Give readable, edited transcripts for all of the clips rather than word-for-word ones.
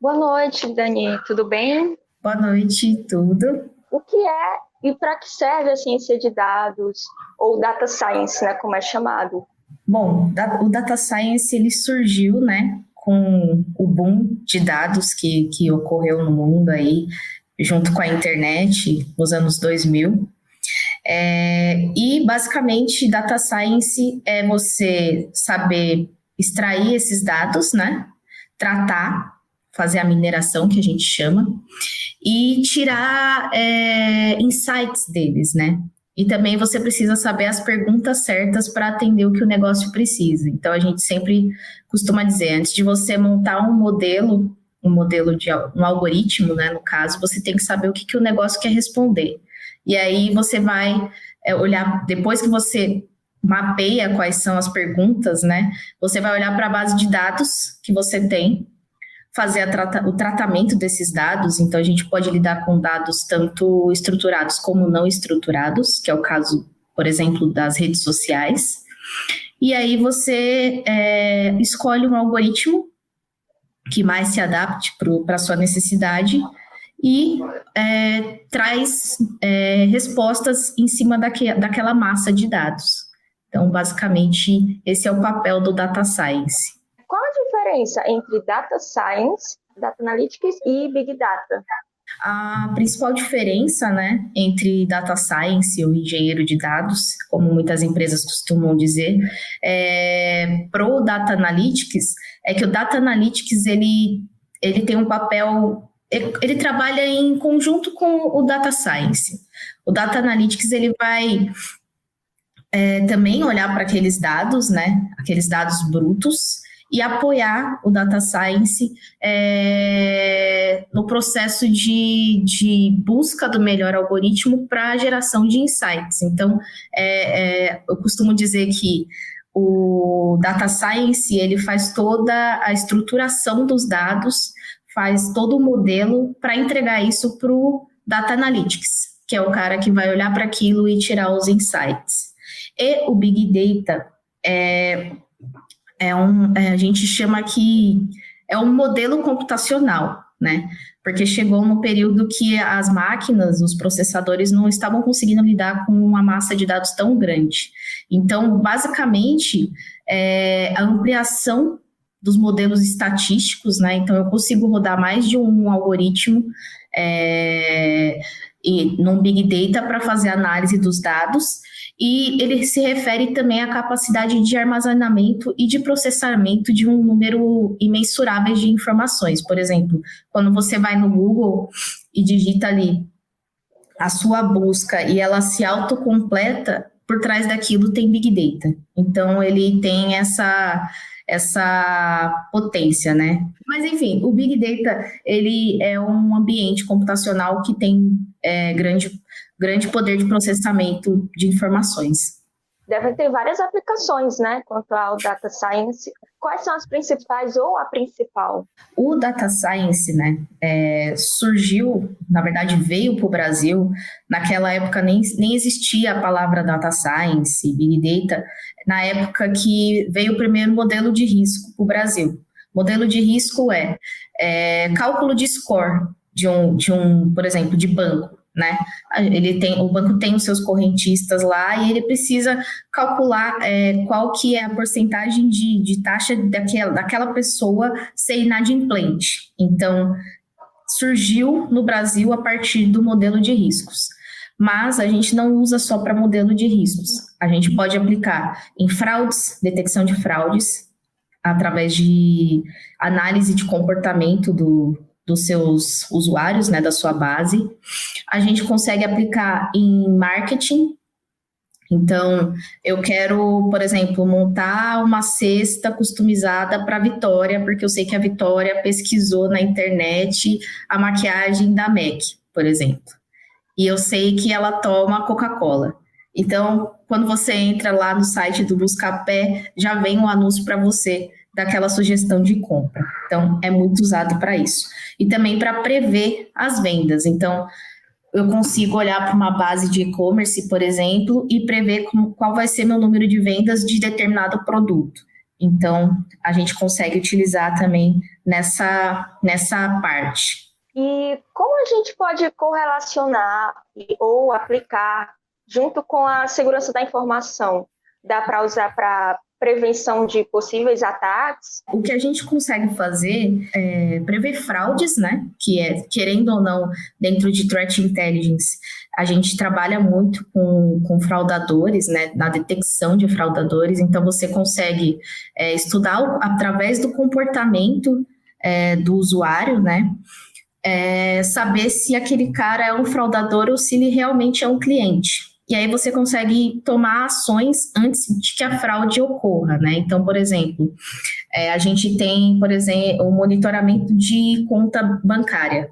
Boa noite, Dani. Tudo bem? Boa noite, tudo. O que é e para que serve a ciência de dados ou data science, né, como é chamado? Bom, o Data Science ele surgiu, né, com o boom de dados que ocorreu no mundo aí, junto com a internet, nos anos 2000. E, basicamente, Data Science é você saber extrair esses dados, né, tratar, fazer a mineração, que a gente chama, e tirar insights deles, né? E também você precisa saber as perguntas certas para atender o que o negócio precisa. Então, a gente sempre costuma dizer, antes de você montar um modelo de um algoritmo, né, no caso, você tem que saber o que o negócio quer responder. E aí você vai olhar, depois que você mapeia quais são as perguntas, né, você vai olhar para a base de dados que você tem, fazer o tratamento desses dados. Então, a gente pode lidar com dados tanto estruturados como não estruturados, que é o caso, por exemplo, das redes sociais. E aí você escolhe um algoritmo que mais se adapte para a sua necessidade e traz respostas em cima daquela massa de dados. Então, basicamente, esse é o papel do Data Science. Qual a diferença entre data science, data analytics e big data? A principal diferença, né, entre data science e o engenheiro de dados, como muitas empresas costumam dizer, pro data analytics, é que o data analytics ele tem um papel, ele trabalha em conjunto com o data science. O data analytics ele vai também olhar para aqueles dados, né, aqueles dados brutos, e apoiar o Data Science no processo de busca do melhor algoritmo para a geração de insights. Então, eu costumo dizer que o Data Science ele faz toda a estruturação dos dados, faz todo o modelo para entregar isso para o Data Analytics, que é o cara que vai olhar para aquilo e tirar os insights. E o Big Data a gente chama que é um modelo computacional, né? Porque chegou no período que as máquinas, os processadores, não estavam conseguindo lidar com uma massa de dados tão grande. Então, basicamente, a ampliação dos modelos estatísticos, né? Então, eu consigo rodar mais de um algoritmo num Big Data para fazer análise dos dados. E ele se refere também à capacidade de armazenamento e de processamento de um número imensurável de informações. Por exemplo, quando você vai no Google e digita ali a sua busca e ela se autocompleta, por trás daquilo tem Big Data. Então, ele tem essa potência, né? Mas, enfim, o Big Data, ele é um ambiente computacional que tem grande poder de processamento de informações. Deve ter várias aplicações, né, quanto ao data science. Quais são as principais ou a principal? O Data Science, né, surgiu, na verdade veio para o Brasil, naquela época nem existia a palavra Data Science, Big Data, na época que veio o primeiro modelo de risco para o Brasil. Modelo de risco cálculo de score de um, por exemplo, de banco, né? O banco tem os seus correntistas lá e ele precisa calcular qual que é a porcentagem de taxa daquela pessoa ser inadimplente. Então, surgiu no Brasil a partir do modelo de riscos. Mas a gente não usa só para modelo de riscos. A gente pode aplicar em fraudes, detecção de fraudes, através de análise de comportamento dos seus usuários, né, da sua base. A gente consegue aplicar em marketing. Então, eu quero, por exemplo, montar uma cesta customizada para a Vitória, porque eu sei que a Vitória pesquisou na internet a maquiagem da MAC, por exemplo. E eu sei que ela toma Coca-Cola. Então, quando você entra lá no site do Buscapé, já vem um anúncio para você daquela sugestão de compra. Então, é muito usado para isso. E também para prever as vendas. Então, eu consigo olhar para uma base de e-commerce, por exemplo, e prever qual vai ser meu número de vendas de determinado produto. Então, a gente consegue utilizar também nessa parte. E como a gente pode correlacionar ou aplicar junto com a segurança da informação? Dá para usar para prevenção de possíveis ataques? O que a gente consegue fazer é prever fraudes, né? Que é, querendo ou não, dentro de Threat Intelligence, a gente trabalha muito com fraudadores, né? Na detecção de fraudadores. Então, você consegue estudar através do comportamento do usuário, né? Saber se aquele cara é um fraudador ou se ele realmente é um cliente. E aí você consegue tomar ações antes de que a fraude ocorra, né? Então, por exemplo, a gente tem, por exemplo, o monitoramento de conta bancária.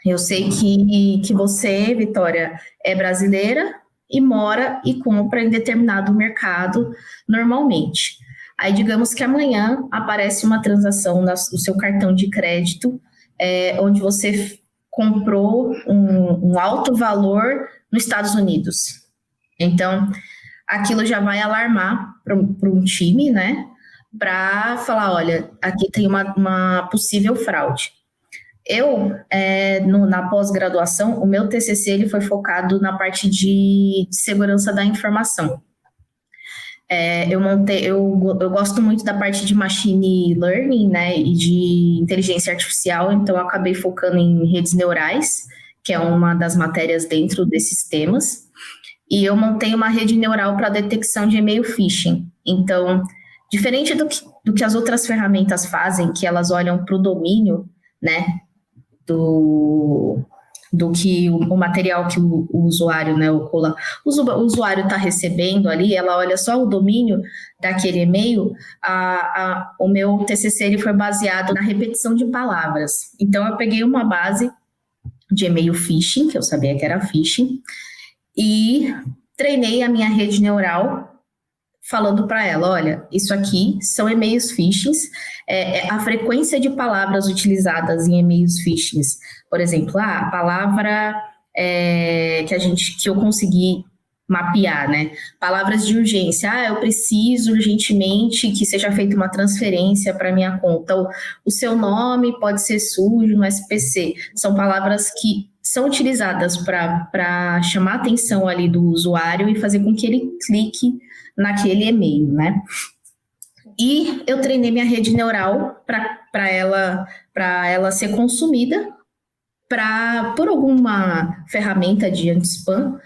Eu sei que você, Vitória, é brasileira e mora e compra em determinado mercado normalmente. Aí, digamos que amanhã aparece uma transação no seu cartão de crédito, onde você comprou um alto valor nos Estados Unidos. Então, aquilo já vai alarmar para um time, né? Para falar, olha, aqui tem uma possível fraude. Eu, na pós-graduação, o meu TCC ele foi focado na parte de segurança da informação. Eu gosto muito da parte de machine learning, né, e de inteligência artificial, então eu acabei focando em redes neurais, que é uma das matérias dentro desses temas, e eu montei uma rede neural para detecção de e-mail phishing. Então, diferente do que as outras ferramentas fazem, que elas olham para o domínio, né, do que o material que o usuário, né, o usuário está recebendo ali, ela olha só o domínio daquele e-mail. O meu TCC ele foi baseado na repetição de palavras. Então, eu peguei uma base de e-mail phishing, que eu sabia que era phishing, e treinei a minha rede neural falando para ela, olha, isso aqui são e-mails phishing, a frequência de palavras utilizadas em e-mails phishing, por exemplo, a palavra que eu consegui mapear, né? Palavras de urgência, eu preciso urgentemente que seja feita uma transferência para minha conta, o seu nome pode ser sujo no SPC, são palavras que são utilizadas para chamar a atenção ali do usuário e fazer com que ele clique naquele e-mail, né? E eu treinei minha rede neural para ela ser consumida por alguma ferramenta de anti-spam,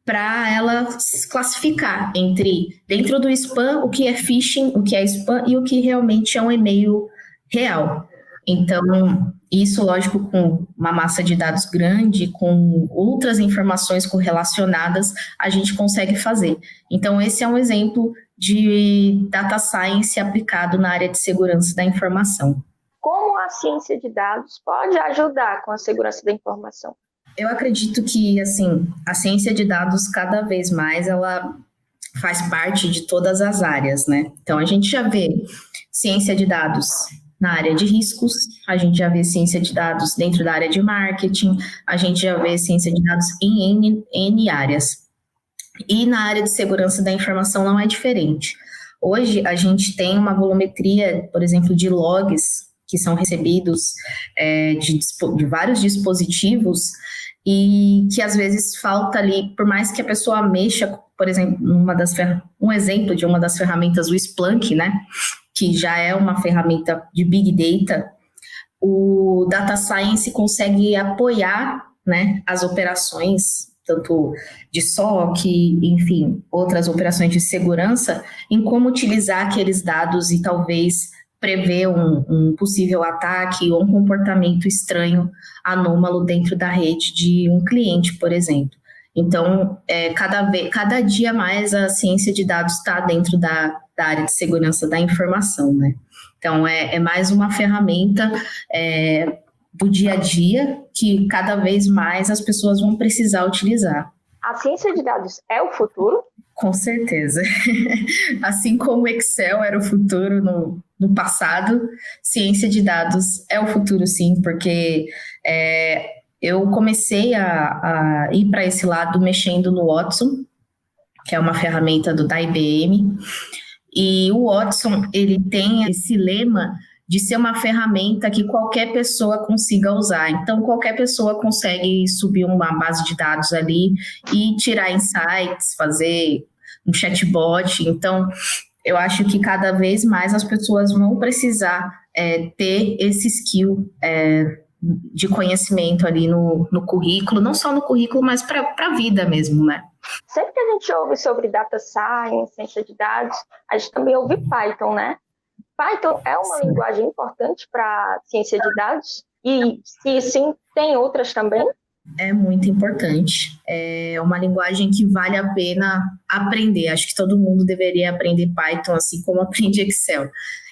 para ela classificar dentro do spam o que é phishing, o que é spam e o que realmente é um e-mail real. Então, isso, lógico, com uma massa de dados grande, com outras informações correlacionadas, a gente consegue fazer. Então, esse é um exemplo de data science aplicado na área de segurança da informação. Como a ciência de dados pode ajudar com a segurança da informação? Eu acredito que, assim, a ciência de dados, cada vez mais, ela faz parte de todas as áreas, né? Então, a gente já vê ciência de dados na área de riscos, a gente já vê ciência de dados dentro da área de marketing, a gente já vê ciência de dados em N áreas. E na área de segurança da informação não é diferente. Hoje, a gente tem uma volumetria, por exemplo, de logs que são recebidos de vários dispositivos e que às vezes falta ali, por mais que a pessoa mexa, por exemplo, um exemplo de uma das ferramentas, o Splunk, né, que já é uma ferramenta de Big Data, o Data Science consegue apoiar, né, as operações, tanto de SOC, enfim, outras operações de segurança, em como utilizar aqueles dados e talvez prever um possível ataque ou um comportamento estranho, anômalo dentro da rede de um cliente, por exemplo. Então, cada dia mais a ciência de dados está dentro da área de segurança da informação, né? Então, é mais uma ferramenta do dia a dia que cada vez mais as pessoas vão precisar utilizar. A ciência de dados é o futuro? Com certeza. Assim como o Excel era o futuro no passado, ciência de dados é o futuro, sim, porque eu comecei a ir para esse lado mexendo no Watson, que é uma ferramenta da IBM, e o Watson, ele tem esse lema de ser uma ferramenta que qualquer pessoa consiga usar. Então, qualquer pessoa consegue subir uma base de dados ali e tirar insights, fazer um chatbot. Então, eu acho que cada vez mais as pessoas vão precisar ter esse skill de conhecimento ali no currículo, não só no currículo, mas para a vida mesmo, né? Sempre que a gente ouve sobre data science, ciência de dados, a gente também ouve Python, né? Python é uma linguagem importante para ciência de dados? E se sim, tem outras também? É muito importante. É uma linguagem que vale a pena aprender. Acho que todo mundo deveria aprender Python, assim como aprende Excel.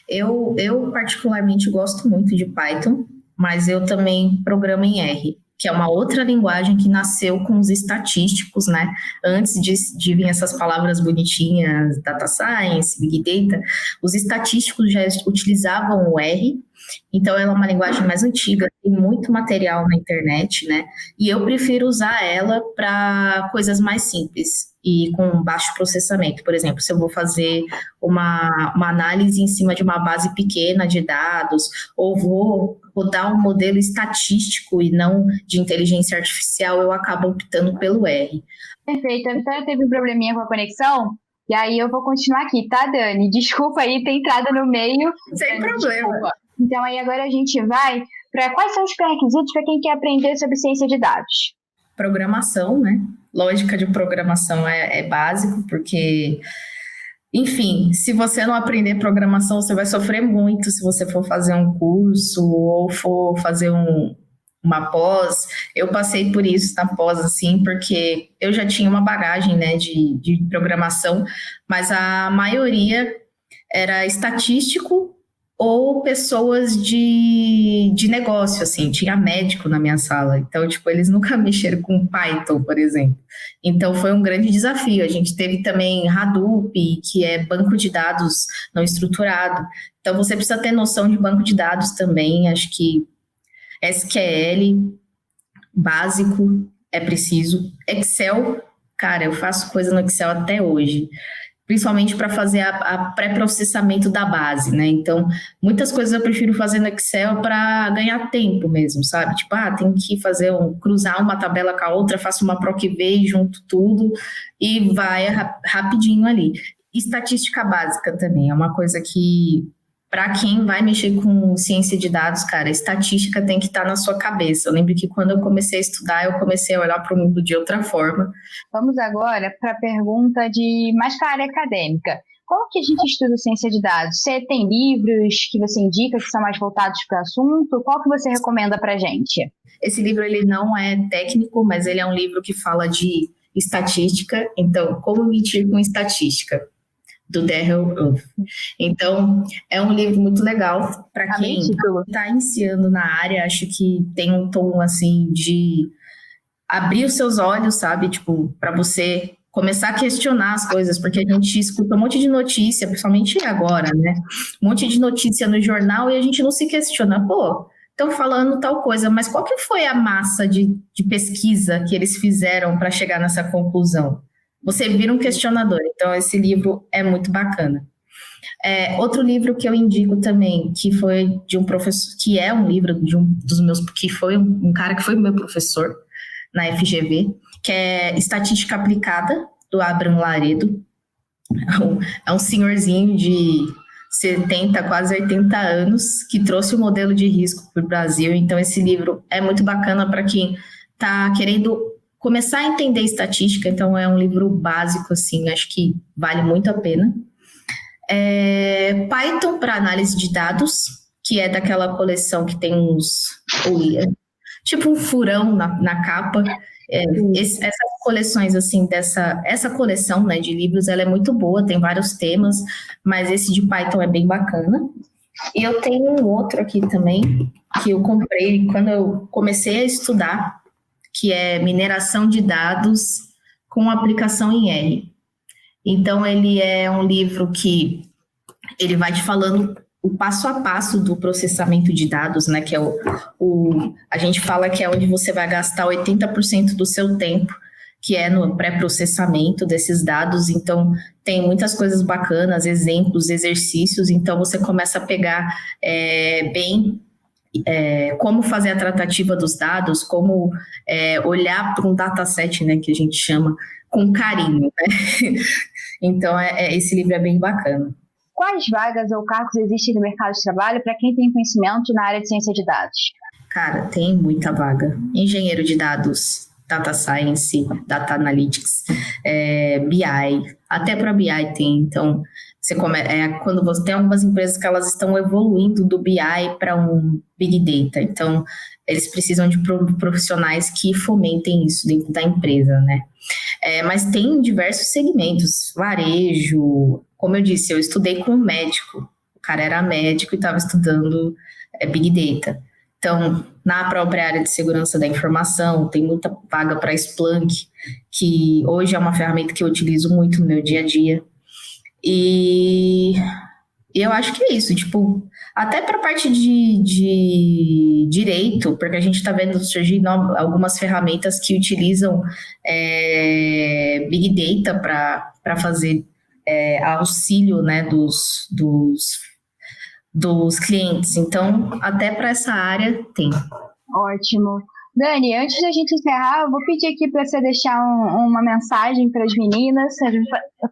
Eu particularmente gosto muito de Python, mas eu também programo em R, que é uma outra linguagem que nasceu com os estatísticos, né? Antes de vir essas palavras bonitinhas, data science, big data, os estatísticos já utilizavam o R, então ela é uma linguagem mais antiga, tem muito material na internet, né? E eu prefiro usar ela para coisas mais simples e com baixo processamento. Por exemplo, se eu vou fazer uma análise em cima de uma base pequena de dados, ou vou rodar um modelo estatístico e não de inteligência artificial, eu acabo optando pelo R. Perfeito. A Vitória teve um probleminha com a conexão, e aí eu vou continuar aqui, tá, Dani? Desculpa aí ter entrado no meio. Sem problema. Desculpa. Então aí agora a gente vai para quais são os pré-requisitos para quem quer aprender sobre ciência de dados? Programação, né? Lógica de programação é básico, porque, enfim, se você não aprender programação, você vai sofrer muito se você for fazer um curso ou for fazer uma pós. Eu passei por isso na pós, assim, porque eu já tinha uma bagagem, né, de programação, mas a maioria era estatístico ou pessoas de negócio, assim, tinha médico na minha sala, então, tipo, eles nunca mexeram com Python, por exemplo. Então, foi um grande desafio. A gente teve também Hadoop, que é banco de dados não estruturado. Então, você precisa ter noção de banco de dados também, acho que SQL básico é preciso. Excel, cara, eu faço coisa no Excel até hoje, principalmente para fazer a pré-processamento da base, né? Então, muitas coisas eu prefiro fazer no Excel para ganhar tempo mesmo, sabe? Tipo, tem que cruzar uma tabela com a outra, faço uma PROC-V e junto tudo e vai rapidinho ali. Estatística básica também é uma coisa que, para quem vai mexer com ciência de dados, cara, estatística tem que estar na sua cabeça. Eu lembro que quando eu comecei a estudar, eu comecei a olhar para o mundo de outra forma. Vamos agora para a pergunta mais para a área acadêmica. Como que a gente estuda ciência de dados? Você tem livros que você indica que são mais voltados para o assunto? Qual que você recomenda para a gente? Esse livro, ele não é técnico, mas ele é um livro que fala de estatística. Então, como mentir com estatística? Do Darrell Uff. Então, é um livro muito legal para quem está iniciando na área. Acho que tem um tom, assim, de abrir os seus olhos, sabe? Tipo, para você começar a questionar as coisas, porque a gente escuta um monte de notícia, principalmente agora, né? Um monte de notícia no jornal e a gente não se questiona. Pô, estão falando tal coisa, mas qual que foi a massa de pesquisa que eles fizeram para chegar nessa conclusão? Você vira um questionador. Então, esse livro é muito bacana. Outro livro que eu indico também, que foi de um professor, que é um livro de que foi um cara que foi meu professor na FGV, que é Estatística Aplicada, do Abraham Laredo. É um senhorzinho de 70, quase 80 anos, que trouxe o modelo de risco para o Brasil. Então, esse livro é muito bacana para quem está querendo começar a entender estatística. Então, é um livro básico, assim, acho que vale muito a pena. Python para análise de dados, que é daquela coleção que tem tipo um furão na capa. Essas coleções, assim, essa coleção, né, de livros, ela é muito boa, tem vários temas, mas esse de Python é bem bacana. E eu tenho um outro aqui também, que eu comprei quando eu comecei a estudar, que é Mineração de Dados com Aplicação em R. Então, ele é um livro que ele vai te falando o passo a passo do processamento de dados, né, que é a gente fala que é onde você vai gastar 80% do seu tempo, que é no pré-processamento desses dados. Então, tem muitas coisas bacanas, exemplos, exercícios, então você começa a pegar como fazer a tratativa dos dados, como olhar para um dataset, né, que a gente chama, com carinho, né? Então, esse livro é bem bacana. Quais vagas ou cargos existem no mercado de trabalho para quem tem conhecimento na área de ciência de dados? Cara, tem muita vaga. Engenheiro de dados, Data Science, Data Analytics, BI, até para BI tem. Então, quando você tem algumas empresas que elas estão evoluindo do BI para um Big Data. Então, eles precisam de profissionais que fomentem isso dentro da empresa, né? Mas tem diversos segmentos, varejo. Como eu disse, eu estudei com um médico. O cara era médico e estava estudando Big Data. Então, na própria área de segurança da informação, tem muita vaga para Splunk, que hoje é uma ferramenta que eu utilizo muito no meu dia a dia. E eu acho que é isso, tipo, até para a parte de direito, porque a gente está vendo surgir algumas ferramentas que utilizam Big Data para fazer auxílio, né, dos clientes. Então, até para essa área tem. Ótimo. Dani, antes da gente encerrar, eu vou pedir aqui para você deixar uma mensagem para as meninas.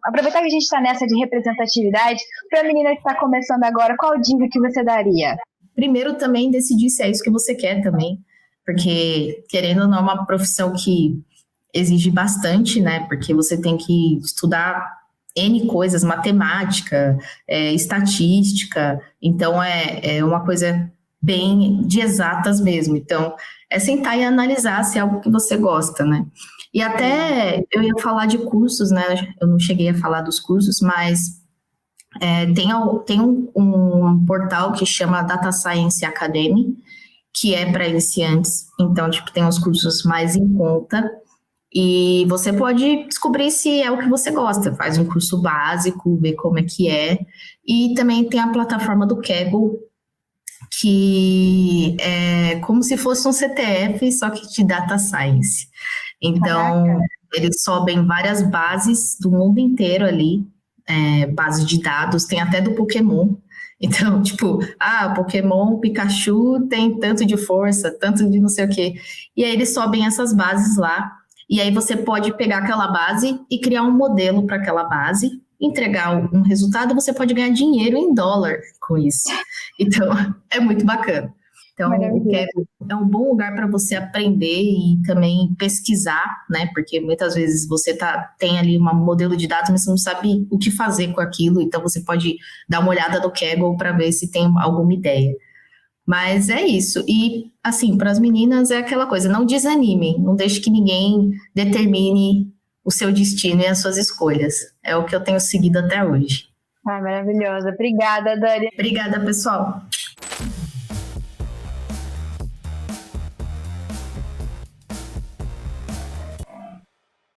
Aproveitar que a gente está nessa de representatividade, para a menina que está começando agora, qual dica que você daria? Primeiro, também decidir se é isso que você quer também, porque, querendo ou não, é uma profissão que exige bastante, né? Porque você tem que estudar N coisas, matemática, estatística, então é uma coisa bem de exatas mesmo. Então, é sentar e analisar se é algo que você gosta, né? E até eu ia falar de cursos, né? Eu não cheguei a falar dos cursos, mas tem um portal que chama Data Science Academy, que é para iniciantes. Então, tipo, tem os cursos mais em conta. E você pode descobrir se é o que você gosta. Faz um curso básico, vê como é que é. E também tem a plataforma do Kaggle, que é como se fosse um CTF, só que de Data Science. Então, eles sobem várias bases do mundo inteiro ali, base de dados, tem até do Pokémon. Então, tipo, Pokémon, Pikachu tem tanto de força, tanto de não sei o quê. E aí eles sobem essas bases lá, e aí você pode pegar aquela base e criar um modelo para aquela base, entregar um resultado, você pode ganhar dinheiro em dólar com isso. Então, é muito bacana. Então, é um bom lugar para você aprender e também pesquisar, né? Porque muitas vezes você tem ali um modelo de dados, mas você não sabe o que fazer com aquilo. Então, você pode dar uma olhada no Kaggle para ver se tem alguma ideia. Mas é isso. E, assim, para as meninas é aquela coisa, não desanimem, não deixe que ninguém determine o seu destino e as suas escolhas. É o que eu tenho seguido até hoje. Maravilhosa. Obrigada, Dani. Obrigada, pessoal.